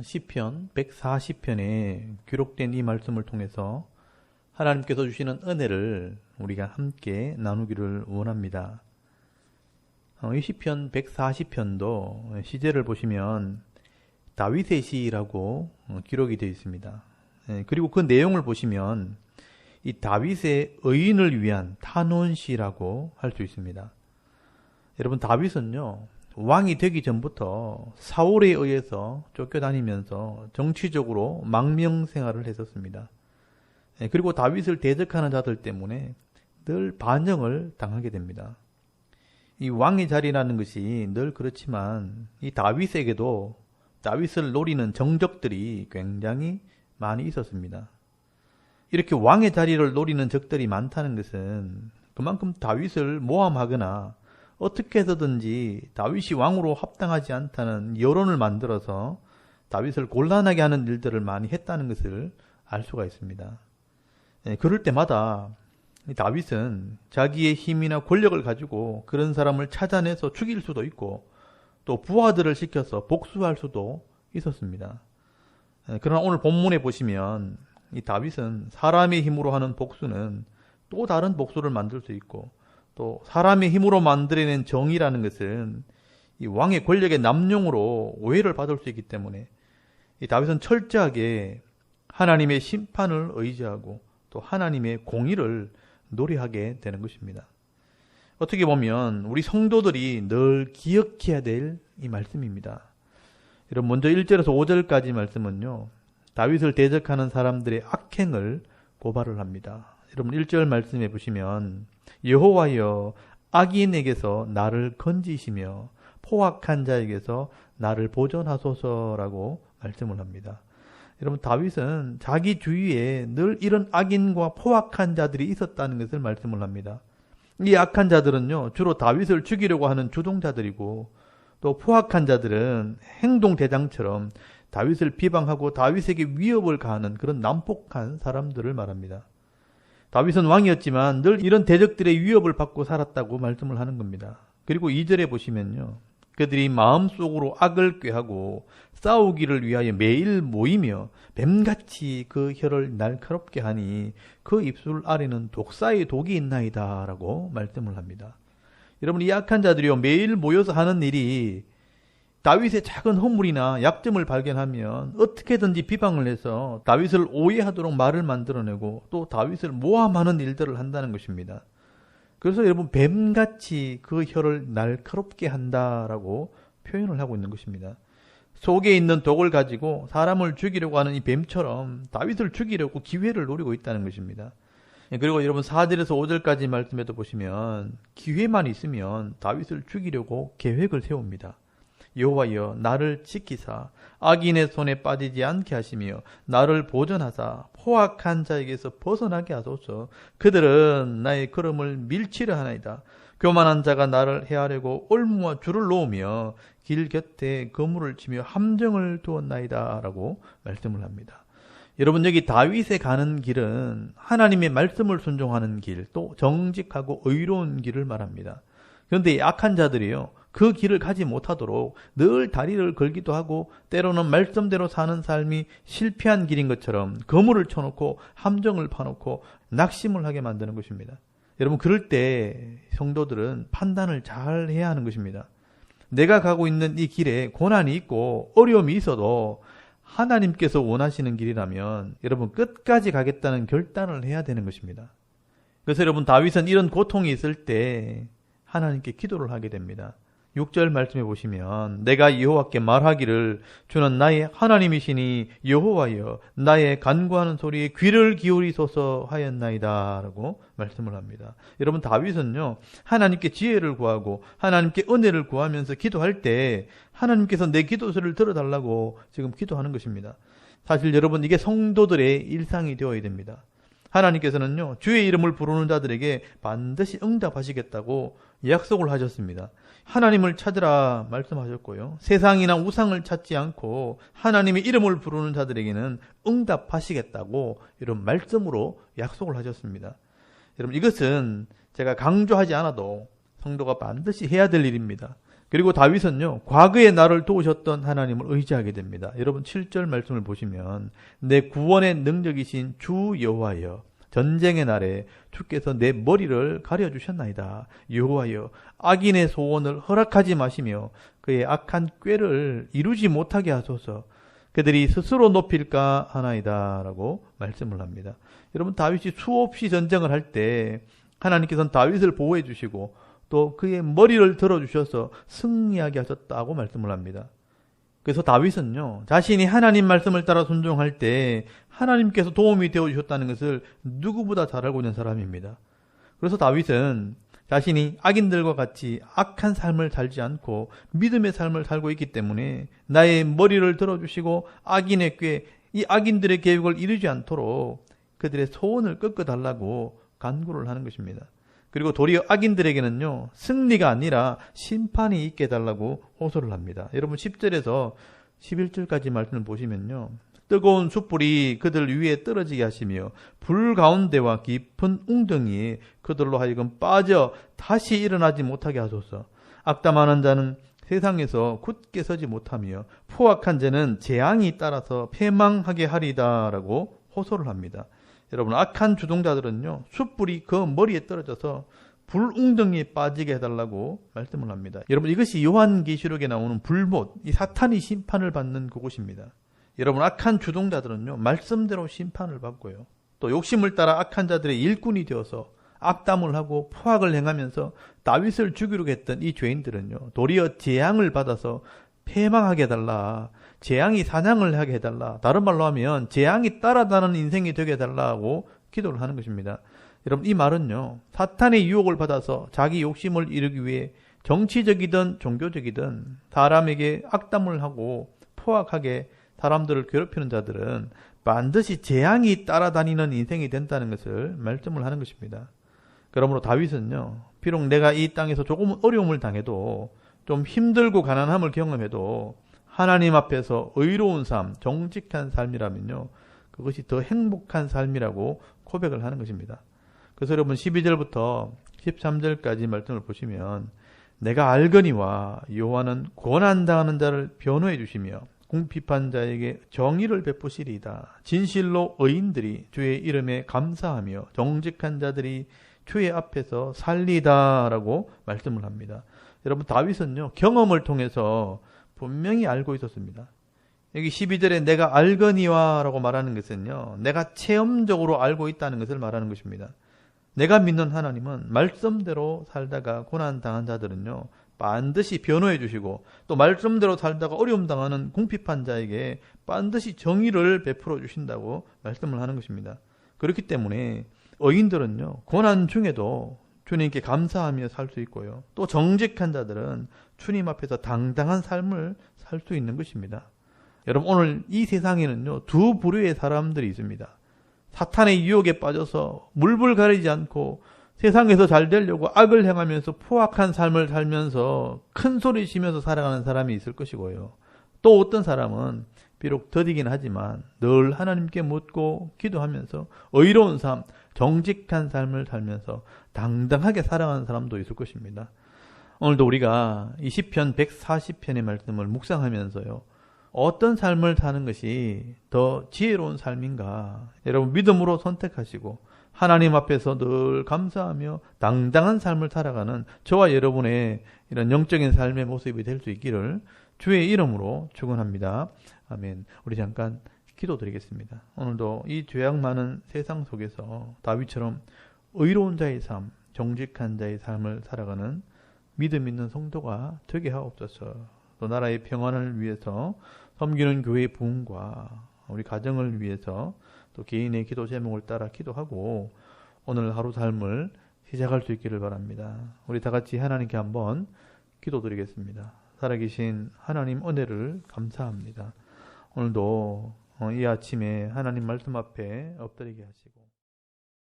시편 140편에 기록된 이 말씀을 통해서 하나님께서 주시는 은혜를 우리가 함께 나누기를 원합니다. 이 시편 140편도 시제를 보시면 다윗의 시라고 기록이 되어 있습니다. 그리고 그 내용을 보시면 이 다윗의 의인을 위한 탄원시라고 할 수 있습니다. 여러분, 다윗은요, 왕이 되기 전부터 사울에 의해서 쫓겨다니면서 정치적으로 망명생활을 했었습니다. 그리고 다윗을 대적하는 자들 때문에 늘 반역을 당하게 됩니다. 이 왕의 자리라는 것이 늘 그렇지만 이 다윗에게도 다윗을 노리는 정적들이 굉장히 많이 있었습니다. 이렇게 왕의 자리를 노리는 적들이 많다는 것은 그만큼 다윗을 모함하거나 어떻게 해서든지 다윗이 왕으로 합당하지 않다는 여론을 만들어서 다윗을 곤란하게 하는 일들을 많이 했다는 것을 알 수가 있습니다. 그럴 때마다 다윗은 자기의 힘이나 권력을 가지고 그런 사람을 찾아내서 죽일 수도 있고 또 부하들을 시켜서 복수할 수도 있었습니다. 그러나 오늘 본문에 보시면 이 다윗은 사람의 힘으로 하는 복수는 또 다른 복수를 만들 수 있고 또 사람의 힘으로 만들어낸 정의라는 것은 이 왕의 권력의 남용으로 오해를 받을 수 있기 때문에 이 다윗은 철저하게 하나님의 심판을 의지하고 또 하나님의 공의를 노래하게 되는 것입니다. 어떻게 보면 우리 성도들이 늘 기억해야 될 이 말씀입니다. 여러분, 먼저 1절에서 5절까지 말씀은요, 다윗을 대적하는 사람들의 악행을 고발을 합니다. 여러분, 1절 말씀해 보시면 여호와여, 악인에게서 나를 건지시며 포악한 자에게서 나를 보존하소서라고 말씀을 합니다. 여러분, 다윗은 자기 주위에 늘 이런 악인과 포악한 자들이 있었다는 것을 말씀을 합니다. 이 악한 자들은요, 주로 다윗을 죽이려고 하는 주동자들이고 또 포악한 자들은 행동대장처럼 다윗을 비방하고 다윗에게 위협을 가하는 그런 난폭한 사람들을 말합니다. 다윗은 왕이었지만 늘 이런 대적들의 위협을 받고 살았다고 말씀을 하는 겁니다. 그리고 2절에 보시면요, 그들이 마음속으로 악을 꾀하고 싸우기를 위하여 매일 모이며 뱀같이 그 혀를 날카롭게 하니 그 입술 아래는 독사의 독이 있나이다 라고 말씀을 합니다. 여러분, 이 악한 자들이요, 매일 모여서 하는 일이 다윗의 작은 허물이나 약점을 발견하면 어떻게든지 비방을 해서 다윗을 오해하도록 말을 만들어내고 또 다윗을 모함하는 일들을 한다는 것입니다. 그래서 여러분, 뱀같이 그 혀를 날카롭게 한다라고 표현을 하고 있는 것입니다. 속에 있는 독을 가지고 사람을 죽이려고 하는 이 뱀처럼 다윗을 죽이려고 기회를 노리고 있다는 것입니다. 그리고 여러분, 4절에서 5절까지 말씀에도 보시면 기회만 있으면 다윗을 죽이려고 계획을 세웁니다. 여호와여, 나를 지키사 악인의 손에 빠지지 않게 하시며 나를 보전하사 포악한 자에게서 벗어나게 하소서. 그들은 나의 걸음을 밀치려 하나이다. 교만한 자가 나를 해하려고 올무와 줄을 놓으며 길 곁에 거물을 치며 함정을 두었나이다 라고 말씀을 합니다. 여러분, 여기 다윗의 가는 길은 하나님의 말씀을 순종하는 길, 또 정직하고 의로운 길을 말합니다. 그런데 이 악한 자들이요, 그 길을 가지 못하도록 늘 다리를 걸기도 하고 때로는 말씀대로 사는 삶이 실패한 길인 것처럼 거물을 쳐놓고 함정을 파놓고 낙심을 하게 만드는 것입니다. 여러분, 그럴 때 성도들은 판단을 잘 해야 하는 것입니다. 내가 가고 있는 이 길에 고난이 있고 어려움이 있어도 하나님께서 원하시는 길이라면 여러분, 끝까지 가겠다는 결단을 해야 되는 것입니다. 그래서 여러분, 다윗은 이런 고통이 있을 때 하나님께 기도를 하게 됩니다. 6절 말씀해 보시면 내가 여호와께 말하기를 주는 나의 하나님이시니 여호와여, 나의 간구하는 소리에 귀를 기울이소서 하였나이다 라고 말씀을 합니다. 여러분, 다윗은요, 하나님께 지혜를 구하고 하나님께 은혜를 구하면서 기도할 때 하나님께서 내 기도소리를 들어달라고 지금 기도하는 것입니다. 사실 여러분, 이게 성도들의 일상이 되어야 됩니다. 하나님께서는요, 주의 이름을 부르는 자들에게 반드시 응답하시겠다고 약속을 하셨습니다. 하나님을 찾으라 말씀하셨고요, 세상이나 우상을 찾지 않고 하나님의 이름을 부르는 자들에게는 응답하시겠다고 이런 말씀으로 약속을 하셨습니다. 여러분, 이것은 제가 강조하지 않아도 성도가 반드시 해야 될 일입니다. 그리고 다윗은요, 과거에 나를 도우셨던 하나님을 의지하게 됩니다. 여러분 7절 말씀을 보시면 내 구원의 능력이신 주 여호와여, 전쟁의 날에 주께서 내 머리를 가려주셨나이다. 여호와여, 악인의 소원을 허락하지 마시며 그의 악한 꾀를 이루지 못하게 하소서. 그들이 스스로 높일까 하나이다 라고 말씀을 합니다. 여러분 다윗이 수없이 전쟁을 할 때 하나님께서는 다윗을 보호해 주시고 또 그의 머리를 들어주셔서 승리하게 하셨다고 말씀을 합니다. 그래서 다윗은요, 자신이 하나님 말씀을 따라 순종할 때 하나님께서 도움이 되어주셨다는 것을 누구보다 잘 알고 있는 사람입니다. 그래서 다윗은 자신이 악인들과 같이 악한 삶을 살지 않고 믿음의 삶을 살고 있기 때문에 나의 머리를 들어주시고 악인의 꾀, 이 악인들의 계획을 이루지 않도록 그들의 소원을 꺾어달라고 간구를 하는 것입니다. 그리고 도리어 악인들에게는요, 승리가 아니라 심판이 있게 해달라고 호소를 합니다. 여러분 10절에서 11절까지 말씀을 보시면요, 뜨거운 숯불이 그들 위에 떨어지게 하시며 불 가운데와 깊은 웅덩이에 그들로 하여금 빠져 다시 일어나지 못하게 하소서. 악담하는 자는 세상에서 굳게 서지 못하며 포악한 자는 재앙이 따라서 패망하게 하리다 라고 호소를 합니다. 여러분 악한 주동자들은요, 숯불이 그 머리에 떨어져서 불웅덩이에 빠지게 해달라고 말씀을 합니다. 여러분 이것이 요한계시록에 나오는 불못, 이 사탄이 심판을 받는 그곳입니다. 여러분 악한 주동자들은요, 말씀대로 심판을 받고요, 또 욕심을 따라 악한 자들의 일꾼이 되어서 악담을 하고 포악을 행하면서 다윗을 죽이려고 했던 이 죄인들은요, 도리어 재앙을 받아서 패망하게 해달라, 재앙이 사냥을 하게 해달라, 다른 말로 하면 재앙이 따라다니는 인생이 되게 해달라고 기도를 하는 것입니다. 여러분 이 말은요, 사탄의 유혹을 받아서 자기 욕심을 이루기 위해 정치적이든 종교적이든 사람에게 악담을 하고 포악하게 사람들을 괴롭히는 자들은 반드시 재앙이 따라다니는 인생이 된다는 것을 말씀을 하는 것입니다. 그러므로 다윗은요, 비록 내가 이 땅에서 조금 어려움을 당해도, 좀 힘들고 가난함을 경험해도 하나님 앞에서 의로운 삶, 정직한 삶이라면요, 그것이 더 행복한 삶이라고 고백을 하는 것입니다. 그래서 여러분 12절부터 13절까지 말씀을 보시면 내가 알거니와 여호와는 고난당하는 자를 변호해 주시며 궁핍한 자에게 정의를 베푸시리이다. 진실로 의인들이 주의 이름에 감사하며 정직한 자들이 주의 앞에서 살리다라고 말씀을 합니다. 여러분 다윗은요, 경험을 통해서 분명히 알고 있었습니다. 여기 12절에 내가 알거니와 라고 말하는 것은요, 내가 체험적으로 알고 있다는 것을 말하는 것입니다. 내가 믿는 하나님은 말씀대로 살다가 고난당한 자들은요, 반드시 변호해 주시고, 또 말씀대로 살다가 어려움 당하는 궁핍한 자에게 반드시 정의를 베풀어 주신다고 말씀을 하는 것입니다. 그렇기 때문에 의인들은요, 고난 중에도 주님께 감사하며 살 수 있고요, 또 정직한 자들은 주님 앞에서 당당한 삶을 살 수 있는 것입니다. 여러분 오늘 이 세상에는요, 두 부류의 사람들이 있습니다. 사탄의 유혹에 빠져서 물불 가리지 않고 세상에서 잘 되려고 악을 행하면서 포악한 삶을 살면서 큰 소리 치면서 살아가는 사람이 있을 것이고요, 또 어떤 사람은 비록 더디긴 하지만 늘 하나님께 묻고 기도하면서 의로운 삶, 정직한 삶을 살면서 당당하게 살아가는 사람도 있을 것입니다. 오늘도 우리가 이 시편 140편의 말씀을 묵상하면서요, 어떤 삶을 사는 것이 더 지혜로운 삶인가, 여러분 믿음으로 선택하시고 하나님 앞에서 늘 감사하며 당당한 삶을 살아가는 저와 여러분의 이런 영적인 삶의 모습이 될 수 있기를 주의 이름으로 축원합니다. 아멘. 우리 잠깐 기도드리겠습니다. 오늘도 이 죄악 많은 세상 속에서 다윗처럼 의로운 자의 삶, 정직한 자의 삶을 살아가는 믿음 있는 성도가 되게 하옵소서. 또 나라의 평안을 위해서, 섬기는 교회의 부흥과 우리 가정을 위해서, 또 개인의 기도 제목을 따라 기도하고 오늘 하루 삶을 시작할 수 있기를 바랍니다. 우리 다 같이 하나님께 한번 기도드리겠습니다. 살아계신 하나님 은혜를 감사합니다. 오늘도 이 아침에 하나님 말씀 앞에 엎드리게 하시고